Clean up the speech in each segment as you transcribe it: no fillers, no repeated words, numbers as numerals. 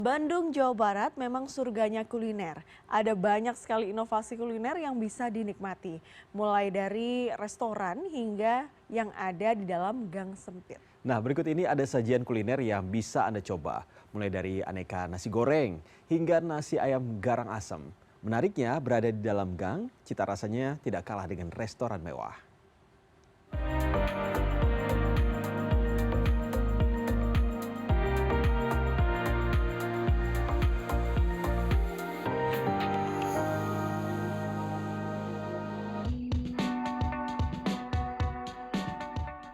Bandung, Jawa Barat memang surganya kuliner. Ada banyak sekali inovasi kuliner yang bisa dinikmati, mulai dari restoran hingga yang ada di dalam gang sempit. Nah, berikut ini ada sajian kuliner yang bisa Anda coba. Mulai dari aneka nasi goreng hingga nasi ayam garang asem. Menariknya, berada di dalam gang, cita rasanya tidak kalah dengan restoran mewah.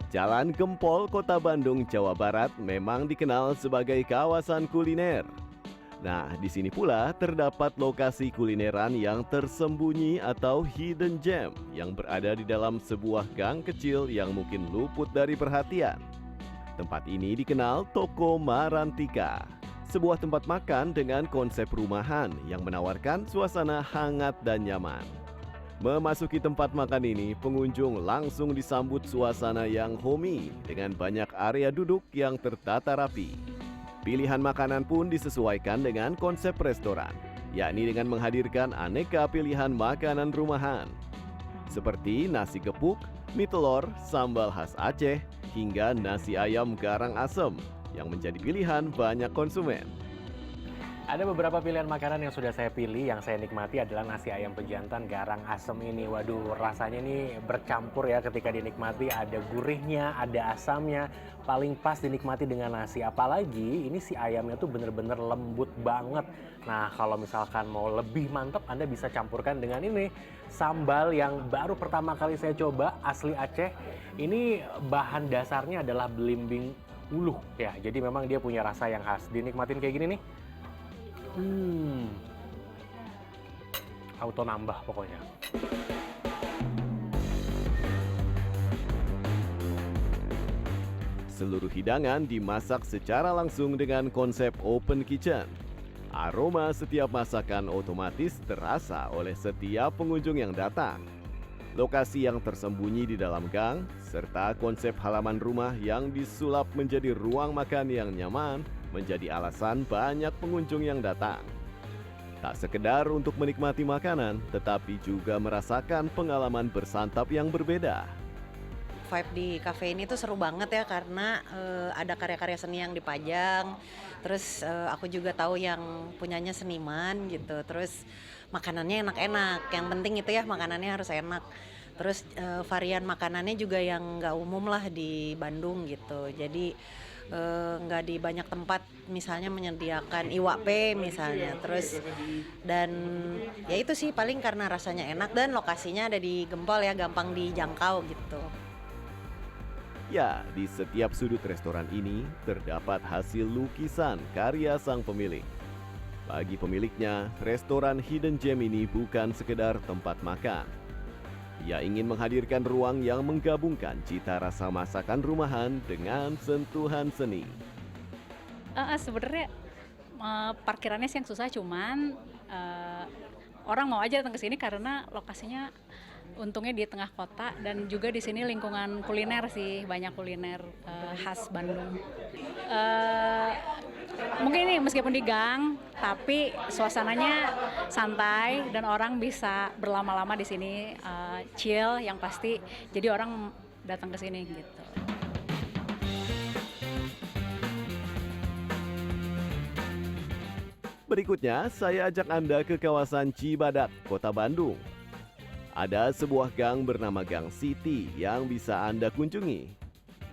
Jalan Gempol, Kota Bandung, Jawa Barat memang dikenal sebagai kawasan kuliner. Nah, di sini pula terdapat lokasi kulineran yang tersembunyi atau hidden gem yang berada di dalam sebuah gang kecil yang mungkin luput dari perhatian. Tempat ini dikenal Toko Marantika, sebuah tempat makan dengan konsep rumahan yang menawarkan suasana hangat dan nyaman. Memasuki tempat makan ini, pengunjung langsung disambut suasana yang homey dengan banyak area duduk yang tertata rapi. Pilihan makanan pun disesuaikan dengan konsep restoran, yakni dengan menghadirkan aneka pilihan makanan rumahan. Seperti nasi gepuk, mie telur, sambal khas Aceh, hingga nasi ayam garang asem yang menjadi pilihan banyak konsumen. Ada beberapa pilihan makanan yang sudah saya pilih, yang saya nikmati adalah nasi ayam pejantan garang asem ini. Waduh, rasanya ini bercampur ya ketika dinikmati, ada gurihnya, ada asamnya, paling pas dinikmati dengan nasi. Apalagi ini si ayamnya tuh bener-bener lembut banget. Nah, kalau misalkan mau lebih mantap, Anda bisa campurkan dengan ini, sambal yang baru pertama kali saya coba, asli Aceh. Ini bahan dasarnya adalah belimbing uluh ya, jadi memang dia punya rasa yang khas. Dinikmatin kayak gini nih. Auto nambah pokoknya. Seluruh hidangan dimasak secara langsung dengan konsep open kitchen. Aroma setiap masakan otomatis terasa oleh setiap pengunjung yang datang. Lokasi yang tersembunyi di dalam gang, serta konsep halaman rumah yang disulap menjadi ruang makan yang nyaman, menjadi alasan banyak pengunjung yang datang. Tak sekedar untuk menikmati makanan, tetapi juga merasakan pengalaman bersantap yang berbeda. Vibe di kafe ini tuh seru banget ya karena ada karya-karya seni yang dipajang. Terus aku juga tahu yang punyanya seniman gitu. Terus makanannya enak-enak. Yang penting itu ya makanannya harus enak. Terus varian makanannya juga yang nggak umum lah di Bandung gitu. Jadi nggak di banyak tempat misalnya menyediakan iwak pe misalnya. Terus dan ya itu sih paling karena rasanya enak dan lokasinya ada di Gempol ya, gampang dijangkau gitu. Ya, di setiap sudut restoran ini terdapat hasil lukisan karya sang pemilik. Bagi pemiliknya, restoran Hidden Gem ini bukan sekedar tempat makan. Ia ingin menghadirkan ruang yang menggabungkan cita rasa masakan rumahan dengan sentuhan seni. Sebenarnya parkirannya sih yang susah, cuman orang mau aja datang ke sini karena lokasinya untungnya di tengah kota dan juga di sini lingkungan kuliner sih, banyak kuliner khas Bandung. Mungkin ini meskipun di gang, tapi suasananya santai dan orang bisa berlama-lama di sini, chill yang pasti. Jadi orang datang ke sini gitu. Berikutnya, saya ajak Anda ke kawasan Cibadak, Kota Bandung. Ada sebuah gang bernama Gang City yang bisa Anda kunjungi.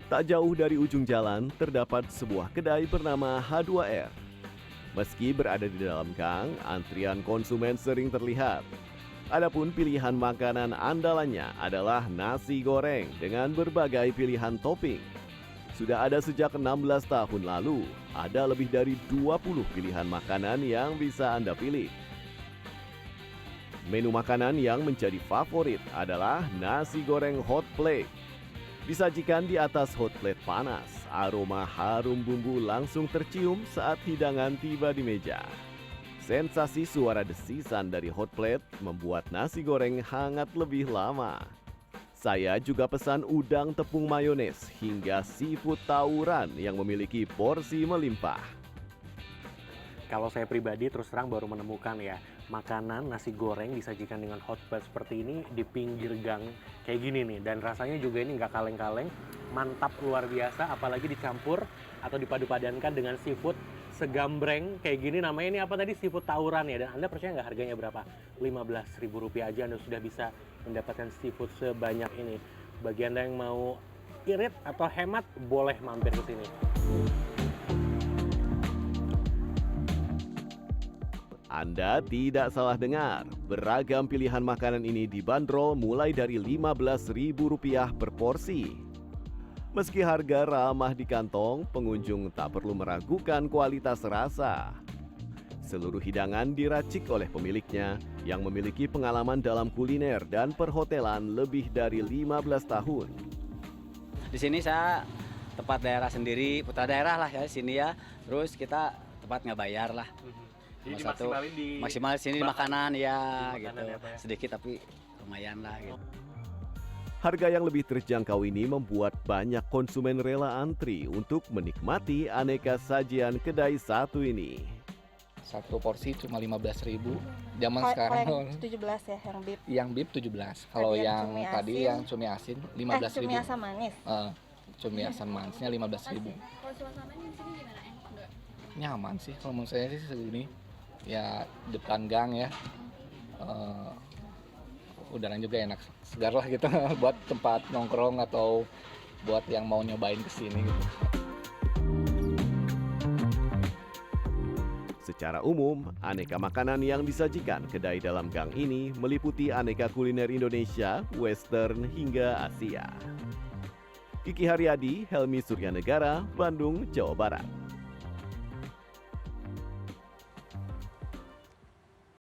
Tak jauh dari ujung jalan, terdapat sebuah kedai bernama H2R. Meski berada di dalam gang, antrian konsumen sering terlihat. Adapun pilihan makanan andalannya adalah nasi goreng dengan berbagai pilihan topping. Sudah ada sejak 16 tahun lalu, ada lebih dari 20 pilihan makanan yang bisa Anda pilih. Menu makanan yang menjadi favorit adalah nasi goreng hot plate. Disajikan di atas hot plate panas, aroma harum bumbu langsung tercium saat hidangan tiba di meja. Sensasi suara desisan dari hot plate membuat nasi goreng hangat lebih lama. Saya juga pesan udang tepung mayones hingga seafood tawuran yang memiliki porsi melimpah. Kalau saya pribadi terus terang baru menemukan ya, makanan nasi goreng disajikan dengan hot plate seperti ini di pinggir gang kayak gini nih. Dan rasanya juga ini nggak kaleng-kaleng, mantap luar biasa, apalagi dicampur atau dipadu-padankan dengan seafood segambreng kayak gini. Namanya ini apa tadi? Seafood tawuran ya. Dan Anda percaya nggak harganya berapa? Rp15.000 aja Anda sudah bisa mendapatkan seafood sebanyak ini. Bagi Anda yang mau irit atau hemat, boleh mampir ke sini. Anda tidak salah dengar, beragam pilihan makanan ini dibanderol mulai dari Rp15.000 per porsi. Meski harga ramah di kantong, pengunjung tak perlu meragukan kualitas rasa. Seluruh hidangan diracik oleh pemiliknya yang memiliki pengalaman dalam kuliner dan perhotelan lebih dari 15 tahun. Di sini saya tempat daerah sendiri, putra daerah lah ya di sini ya. Terus kita tempat nggak bayar lah. Jadi Cuma satu dimaksimalin di maksimal di sini di makanan ya di makanan gitu. ya, Pak, ya. Sedikit tapi lumayan lah gitu. Harga yang lebih terjangkau ini membuat banyak konsumen rela antri untuk menikmati aneka sajian kedai satu ini. Satu porsi cuma 15.000. Zaman Kalau sekarang yang 17 ya, yang beef. yang beef 17. Kalau Tadi yang yang cumi tadi asin. yang cumi asin 15.000. Cumi asam manis. Cumi asam manisnya 15.000. Kalau suasananya di sini gimana? Enggak. Nyaman sih kalau menurut saya sih segini. Ya depan gang ya. Udaranya juga enak, segar lah gitu buat tempat nongkrong atau buat yang mau nyobain kesini gitu. Secara umum, aneka makanan yang disajikan kedai dalam gang ini meliputi aneka kuliner Indonesia, Western, hingga Asia. Kiki Haryadi, Helmi Suryanegara, Bandung, Jawa Barat.